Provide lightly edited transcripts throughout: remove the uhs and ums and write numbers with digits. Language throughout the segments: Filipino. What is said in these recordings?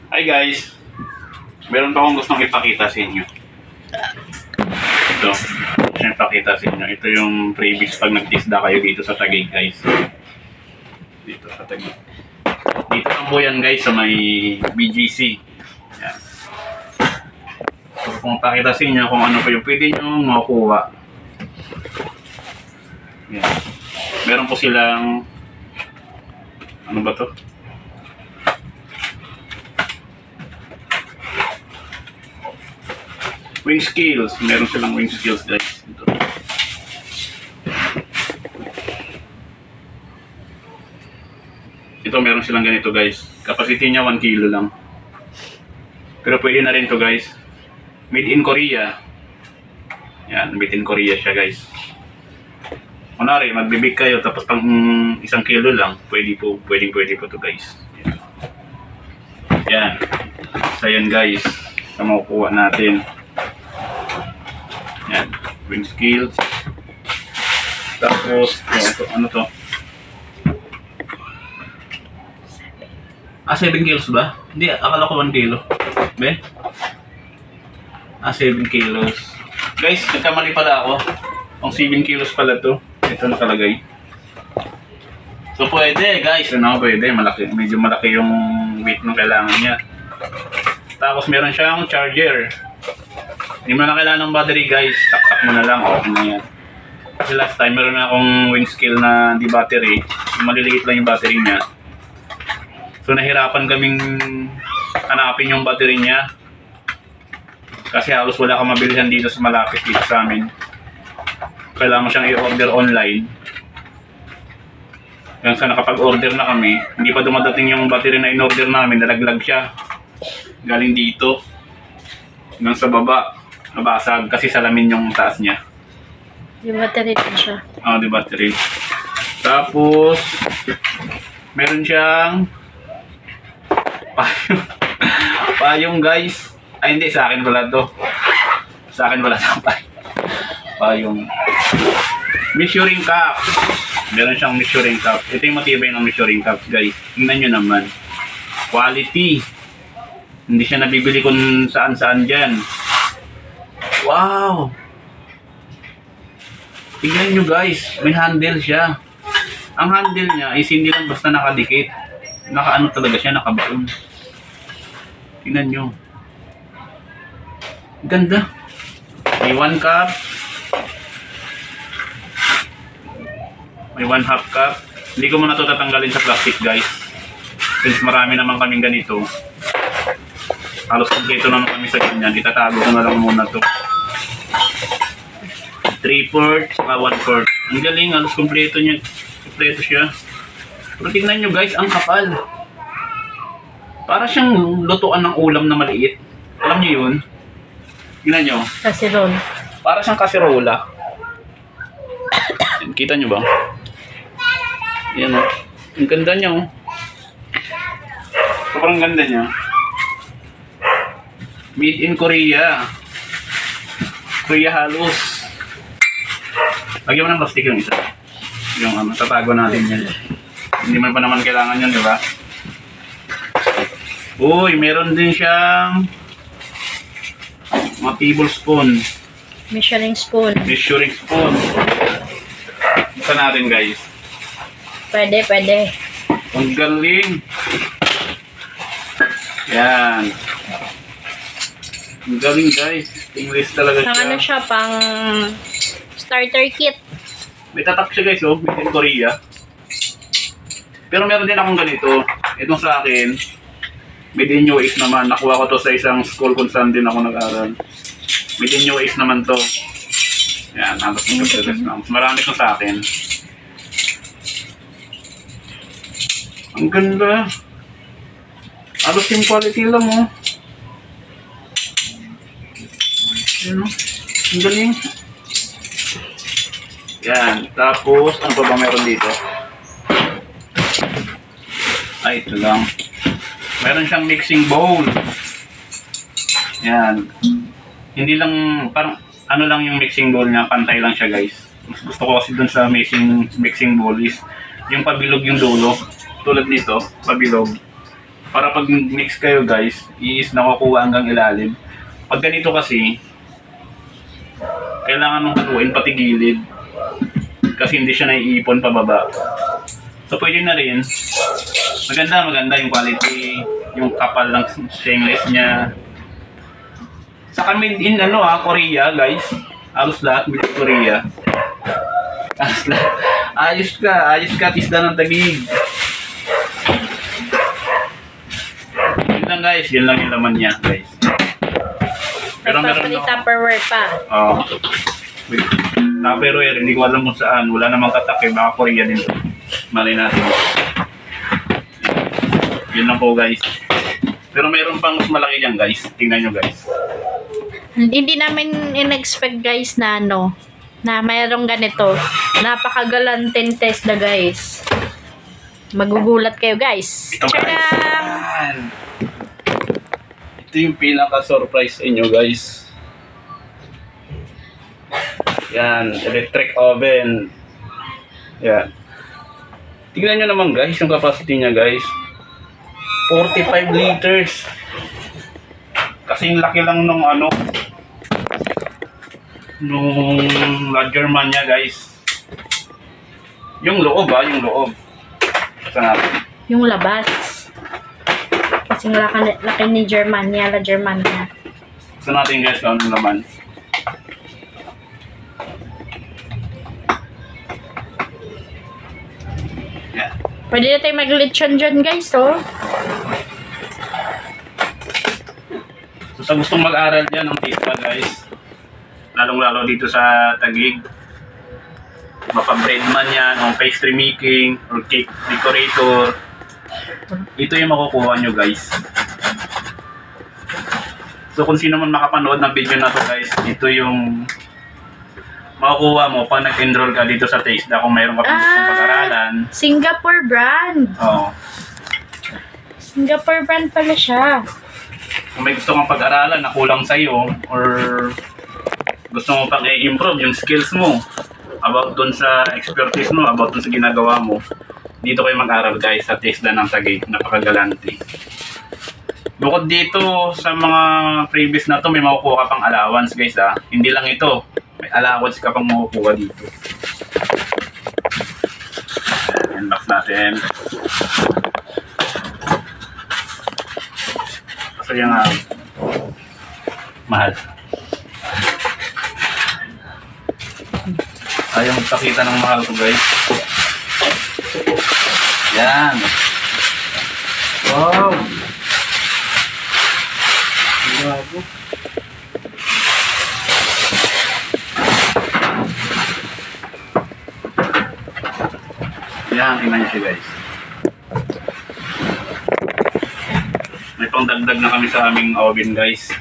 Hi guys! Meron pa akong gustong ipakita sa inyo. Ito. Gusto ipakita sa inyo. Ito yung previous pag nagtisda kayo dito sa Taguig guys. Dito sa Taguig. Dito lang po yan guys sa may BGC. Yan. So kung pakita sa inyo kung ano pa yung pwede nyo makukuha. Yan. Meron po silang ano ba to? Wing skills. Meron silang wing skills guys. Ito meron silang ganito guys. Capacity niya 1 kilo lang. Pero pwede na rin to guys. Made in Korea. Yan, made in Korea siya guys. Kunwari, magbibig kayo tapos pang 1 kilo lang. Pwede po to guys. Yan. So yan guys. Sa makukuha natin. Yan, wing skills. Tapos, ano to? 7 kilos ba? Hindi, akala ko 1 kilo. Ben? 7 kilos. Guys, nagkamali pala ako. Ang 7 kilos pala to. Ito nakalagay. So, pwede guys. Ano, pwede. Malaki, medyo malaki yung weight na kailangan niya. Tapos, meron siyang charger. Hindi mo na kailangan ng battery guys, taktak mo na lang, okay na yan. Kasi last time meron na akong wing skill na di battery, maliliit lang yung battery niya. So nahirapan kaming hanapin yung battery niya. Kasi halos wala kang mabilihan dito sa malapit dito sa amin. Kailangan mo siyang i-order online. Hanggang sa nakapag-order na kami, hindi pa dumadating yung battery na in-order namin, nalaglag siya. Galing dito, hanggang sa baba. Nabasag kasi salamin yung taas niya. Yung battery din siya. Di battery. Tapos, meron siyang payong. Payong guys. Ay hindi, sa akin pala to. Sa akin pala sa payong. Measuring cup. Meron siyang measuring cup. Ito yung matibay ng measuring cup guys. Tingnan nyo naman. Quality. Hindi siya nabibili kung saan-saan dyan. Wow! Tingnan nyo guys, may handle siya. Ang handle niya is hindi lang basta nakadikit. Nakaano talaga siya, nakabaon. Tingnan nyo. Ganda. May 1 cup. May 1/2 cup. Hindi ko muna ito tatanggalin sa plastic guys. Since marami naman kaming ganito. Halos kompleto naman kami sa ganyan. Itatago ko na lang muna ito. 3/4, 1/4. Ang galing, halos kompleto niya. Kompleto siya. Pero tingnan nyo guys, ang kapal. Para siyang lutuan ng ulam na maliit. Alam nyo yun? Tingnan nyo. Casserole. Para siyang kaserola. Kita nyo ba? Yan o. Ang ganda niya o. Sobrang ganda niya. Made in Korea. Korea halos. Lagyan mo ng plastic yung isa. Yung ano, tatago natin yan. Hindi man pa naman kailangan yan, di ba? Uy, meron din siyang mga tablespoon. Measuring spoon. Measuring spoon. Buksan natin guys. Pwede. Ang galing. Yan. Ang galing guys. English talaga siya. Pang ano siya, pang starter kit. May tatak siya guys oh. Made in Korea. Pero meron din akong ganito. Itong sa akin. Made in US naman. Nakuha ko to sa isang school kung saan din ako nag-aral. Made in US naman to. Yan. Halos marami to sa akin. Ang ganda. Halos yung quality lang oh. Yan oh. Ang galing. Yan. Tapos, ano pa ba meron dito? Ay, ito lang. Meron siyang mixing bowl. Yan. Hindi lang, parang, ano lang yung mixing bowl niya. Pantay lang siya, guys. Mas gusto ko kasi dun sa mixing bowl is yung pabilog yung dulo. Tulad nito, pabilog. Para pag mix kayo guys, is nakukuha hanggang ilalim. Pag ganito kasi, kailangan mong haluin pati gilid. Kasi hindi siya naiipon pababa. So pwede na rin. Maganda yung quality, yung kapal ng stainless niya. Saka made in Korea guys. Halos lahat made in Korea. Halos lahat. Ayos ka, tisda ng Taguig. Yun lang guys, yun lang yung laman niya guys. Pero meron Nagpapalit Tupperware pa. Oo. Tupperware, hindi ko alam kung saan. Wala namang katak eh, baka Korea din. Malay natin. Yun lang po guys. Pero meron pang mas malaki dyan guys. Tingnan nyo guys. Hindi namin in-expect guys na na mayroong ganito. Napakagalantin test na guys. Magugulat kayo guys. Ito guys. Tadam! Yan. Ito yung pinaka-surprise inyo guys. Yan. Electric oven. Yan. Tignan nyo naman guys yung capacity niya guys. 45 liters. Kasing laki lang nung nung La German niya guys. Yung loob yung loob. Saan natin? Yung labas. Kasing laki ni Germania, La Germania. Saan natin guys kung anong laman? Yan. Pwede na tayo mag-lechon dyan guys, oh. So sa gustong mag-aral dyan ng TISDA guys, lalong-lalo dito sa Taguig, mapa-bread man yan, o pastry making, or cake decorator, ito yung makukuha nyo guys. So kung sino man makapanood ng video na to guys, ito yung makukuha mo pag nag-enroll ka dito sa TISDA kung mayroon ka pang gustong pag-aralan. Singapore brand. Oo. Singapore brand pala siya. Kung may gusto kang pag-aralan na kulang sa'yo, or gusto mo pang i-improve yung skills mo about dun sa expertise mo, about dun sa ginagawa mo, dito kayo mag-aral guys sa TISDA ng Taguig. Napakagalante. Bukod dito sa mga previous na to, may makukuha ka pang allowance guys ha. Hindi lang ito, may allowance ka pang makukuha dito. Unbox natin. So yung mahal. Ayaw magpakita ng mahal ko guys. Yan. Wow. Grabe. Yan, tingnan nyo siya guys. May pangdagdag na kami sa aming oven guys.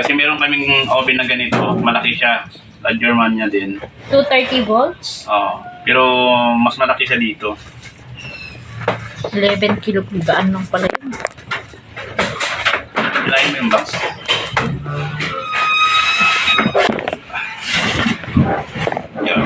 Kasi meron kaming oven na ganito, malaki siya. La Germania din. 230 volts. Oo. Pero mas malaki siya dito. 11 kilogram lang pala yun. Ilayin mo yung box. Yan.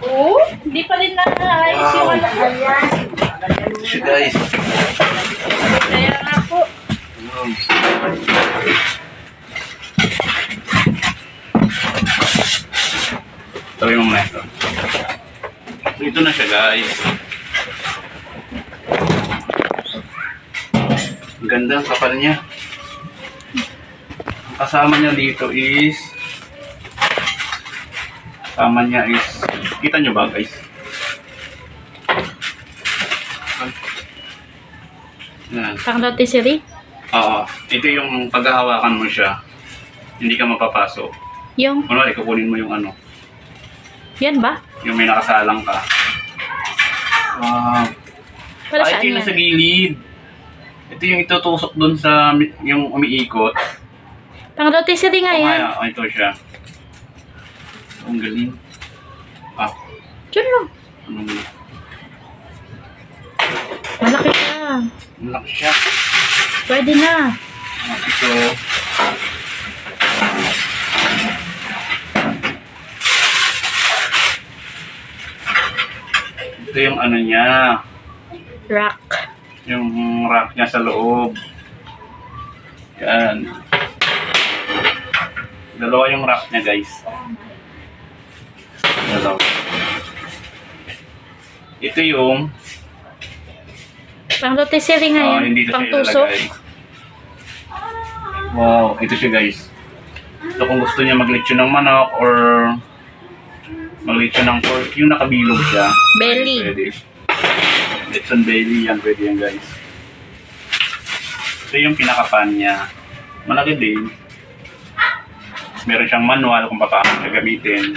Oo, hindi pa rin naayos yung ayan. Siya guys. Kaya nga po. Tabi mo muna ito. So, ito na siya guys. Ang ganda ang kapal niya. Ang kasama niya dito is kita nyo ba guys? Yan. Pang rotisserie? Oo. Ito yung paghahawakan mo siya. Hindi ka mapapasok. Yung, Kunwari, kukunin mo yung yan ba? yung may nakasalang ka. Wow. Para Ay, saan ito yung yan? nasa gilid. Ito yung itutusok dun sa yung umiikot. Pang rotisserie nga yan. Ito siya. Ang galing. Diyan lang. Anong Malaki na. malaki siya. Pwede na. Ito. Ito yung ano niya. Rock. Yung rack niya sa loob. Yan. Dalawa yung rack niya, guys. Dalawa. Ito yung Pang rotisserie nga yan. hindi ito Pang siya tusok. ilalagay. Wow, ito siya, guys. So kung gusto niya maglitsyon ng manok or maglitsyon ng pork, yung nakabilog siya. Belly. Pwede. Lechon belly, yan pwede yan, guys. Ito yung pinakapan niya. Malaki din. Meron siyang manual kung paano siya gamitin.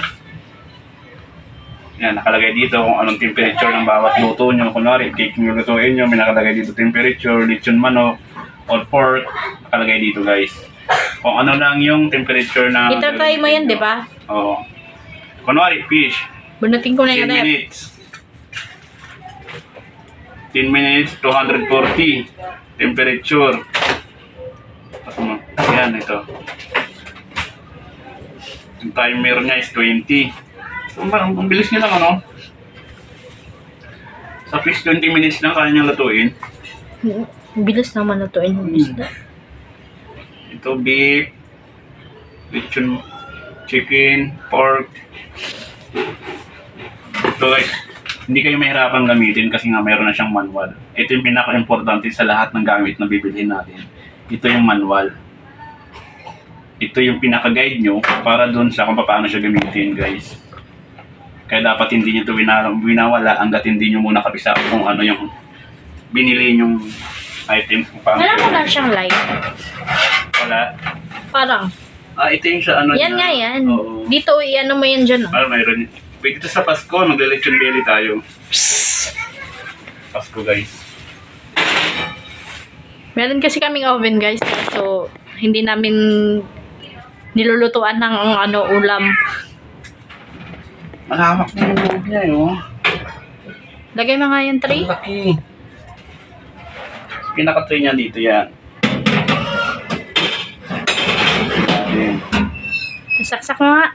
Yan, nakalagay dito kung anong temperature ng bawat luto nyo. Kunwari, cake nyo lutuin nyo, may nakalagay dito temperature, lechon manok, or pork, nakalagay dito, guys. Kung ano lang yung temperature na... Ito-try mo yan, di ba? Oo. Kunwari, fish, Bunutin ko na 10 yung rep. minutes. 10 minutes, 240 temperature. Yan, ito. Yung timer niya is 20. So, ang bilis niya lang, ano? Sa fish, 20 minutes lang kaya niyang lutuin. Bilis naman lutuin yung isda. Ito, beef, lechon, chicken, pork. Ito, guys, hindi kayo mahirapan gamitin kasi nga mayroon na siyang manual. Ito yung pinaka-importante sa lahat ng gamit na bibilhin natin. Ito yung manual. Ito yung pinaka-guide nyo para dun sa kung paano siya gamitin, guys. Kaya dapat hindi nyo ito winawala hanggat hindi nyo muna kabisa kung ano yung binili yung items. Kung paano Wala mo lang siyang light. Wala. Parang. Ito yung sa ano Yan niya. nga yan. Oo. Dito, i-ano mo yan dyan. Oh. Mayroon. Pwede ito sa Pasko, magle-lechon belly tayo. Pasko, guys. Meron kasi kaming oven, guys. So, hindi namin nilulutuan ng ano, ulam. Malawak na yung loob niya, yun. Lagay mo nga yung tray. Ang laki. Pinaka-tray niya dito yan. Ayan. Saksak mo nga.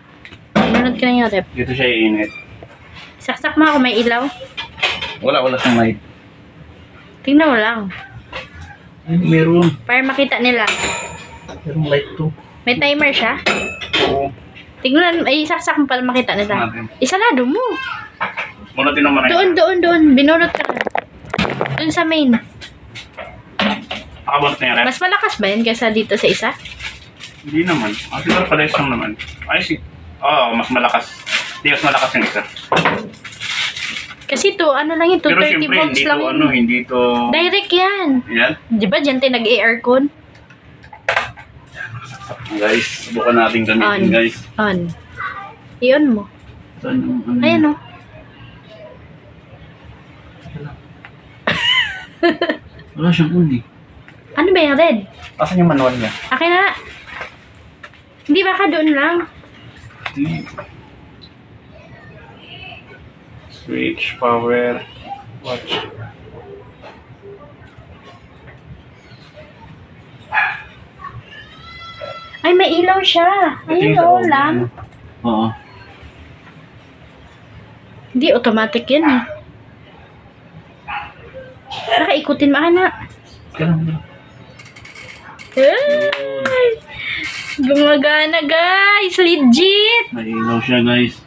Pinunod ka na yung rep. Dito siya iinit. Saksak mo ako, may ilaw. Wala siyang light. Tingnan mo lang. Ay, meron. Para makita nila. Merong light to. May timer siya. Oo. Tingnan, ay saksak mo para makita nila. Natin. Isalado mo. Muna tinaman na Doon. Binunod ka na. Doon sa main. Nakabunot na yung rep? Mas malakas ba yan kaysa dito sa isa? Hindi naman. Siguro pala isang naman. Ay, mas malakas. Hindi, mas malakas yung isa. Kasi to, ano lang yun, 230 Pero siyempre, volts hindi lang to, yun. hindi to... Direct yan. Yan. Di ba dyan tayo nag-aircon? Guys, subukan natin gamitin, On. guys. On. I-on mo. Saan yung ano? Ayan o. Wala siyang uli. Ano ba yung red? Asan yung manual niya? Akin na. Hindi ba ka doon lang? Switch, power, watch. Ay, may ilaw siya. Ayun o, lang. Oo. Hindi, automatic yan eh. Nakaikutin mo, anak. Kailan? Ay! Gumagana, guys! Legit! May ilaw siya, guys.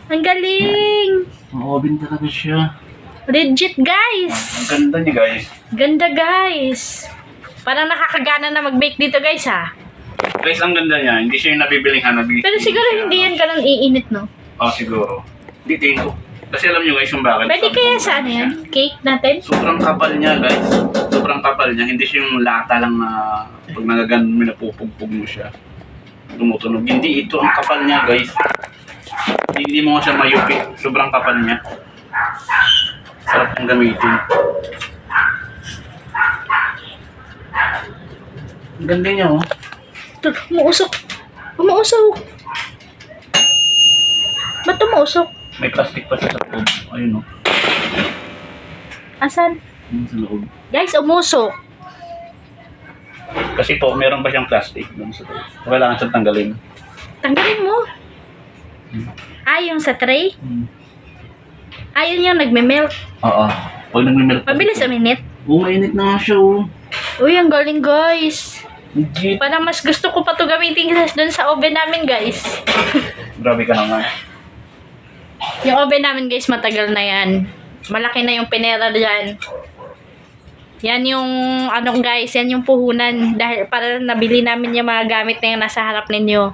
Ang galing! Oven talaga siya. Legit, guys! Ang ganda niya, guys. Ganda, guys! Parang nakakagana na mag-bake dito, guys, ha? Guys, ang ganda niya. Hindi siya yung nabibiling hanabili. Pero siguro hindi yan ganun iinit, no? Siguro. Hindi tingin ko. Kasi alam niyo guys yung bakit. Pwede kaya sa ano yan? Cake natin? Sobrang kapal niya, guys. Sobrang kapal niya. Hindi siya yung lata lang na pag nagagan mo, napupugpug mo siya. Tumutunog. Hindi ito. Ang kapal niya, guys. Hindi mo nga siya mayupit. Sobrang kapal niya. Sarap ang gamitin. Ang ganda niya, oh. Ito, umuusok. Umuusok. Ba't umuusok? May plastic pa siya sa loob. Ayun, oh. Asan? Ayun sa loob. Guys, umusok. Kasi po, meron pa siyang plastic doon sa tayo. So, kailangan siyang tanggalin. Tanggalin mo. Yung sa tray? Yun yung nagme-melt. Oo. Pag nag-melt. Mabilis a minute. Mainit na nga siya, oh. Uy, ang galing guys. Legit. Parang mas gusto ko pa ito gamitin doon sa oven namin guys. Grabe ka naman. Yung oven namin guys, matagal na yan. Malaki na yung pinera dyan. Yan yung, guys, yan yung puhunan. Dahil para nabili namin yung mga gamit na yung nasa harap ninyo.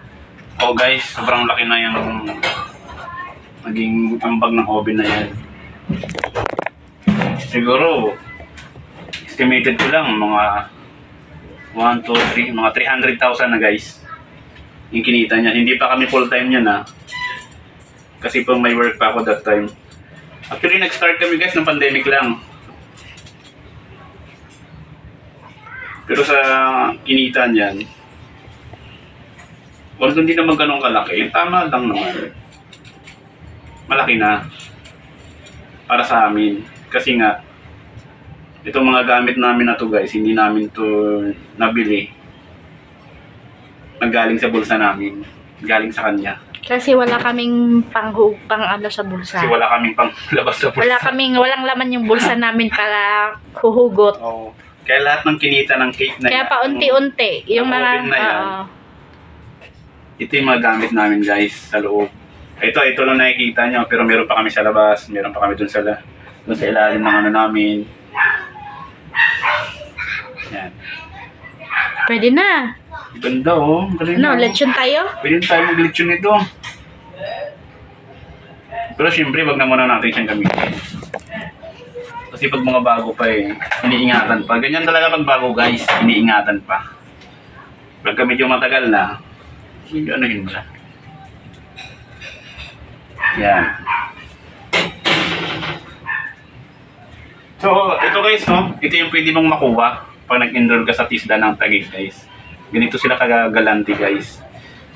Oh guys, sobrang laki na yung naging ambag ng oven na yan. Siguro, estimated ko lang mga 1, 2, 3, mga 300,000 na guys. Yung kinita niya. Hindi pa kami full time yan ha. Kasi po may work pa ako that time. Actually, nag-start kami guys ng pandemic lang. Pero sa kinita niyan, although hindi naman ganun kalaki, tama lang naman. Malaki na. Para sa amin. Kasi nga, itong mga gamit namin na to guys, hindi namin to nabili. Nanggaling sa bulsa namin. Galing sa kanya. Kasi wala kaming pang sa bulsa. Kasi wala kaming pang labas sa bulsa. Walang laman yung bulsa namin para huhugot. Oo. Kaya lahat ng kinita ng cake na Kaya yan, paunti-unti. Yung ang mga, oven na yan, ito yung mga gamit namin guys sa loob. Ito lang nakikita nyo, pero meron pa kami sa labas, meron pa kami dun sa ilalim ng ano namin. Yan. pwede na. Ganda oh. Galing No, oh. lechon tayo? Pwede tayo mag-lechon nito. Pero syempre, wag na muna natin siyang gamitin. Kasi pag mga bago pa iniingatan pa. Ganyan talaga pag bago guys, iniingatan pa. Pagka medyo matagal na, hindi anuhin mo na. Yan. So, ito guys, no? Ito yung pwede mong makuha pag nag-enroll ka sa TISDA ng Taguig guys. Ganito sila kagagalante guys.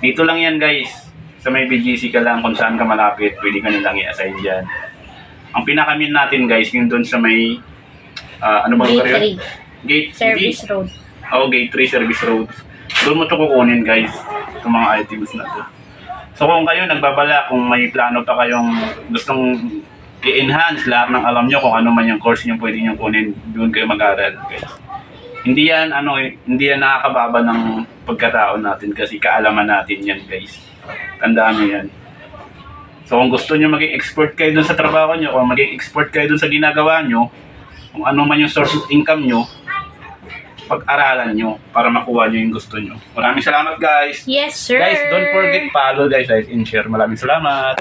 Dito lang yan guys. Sa may BGC ka lang kung saan ka malapit, pwede ka nilang i-assign dyan. Ang pinakamin natin guys, yung doon sa may, ano ba lugar yun? Gate 3. Service road. Oo, Gate 3 Service Road. Doon mo ito kukunin guys, itong mga items na to. So kung kayo nagbabala, kung may plano pa kayong gustong i-enhance lahat ng alam nyo kung ano man yung course nyo pwede nyo kunin, doon kayo mag-aral guys. Hindi yan, hindi yan nakakababa ng pagkatao natin kasi kaalaman natin yan guys. Tandaan nyo yan. So kung gusto nyo maging expert kayo dun sa trabaho nyo, kung maging expert kayo dun sa ginagawa nyo, kung ano man yung source of income nyo, pag-aralan nyo para makuha nyo yung gusto nyo. Maraming salamat guys! Yes, sir! Guys, don't forget follow guys, like and share. Maraming salamat!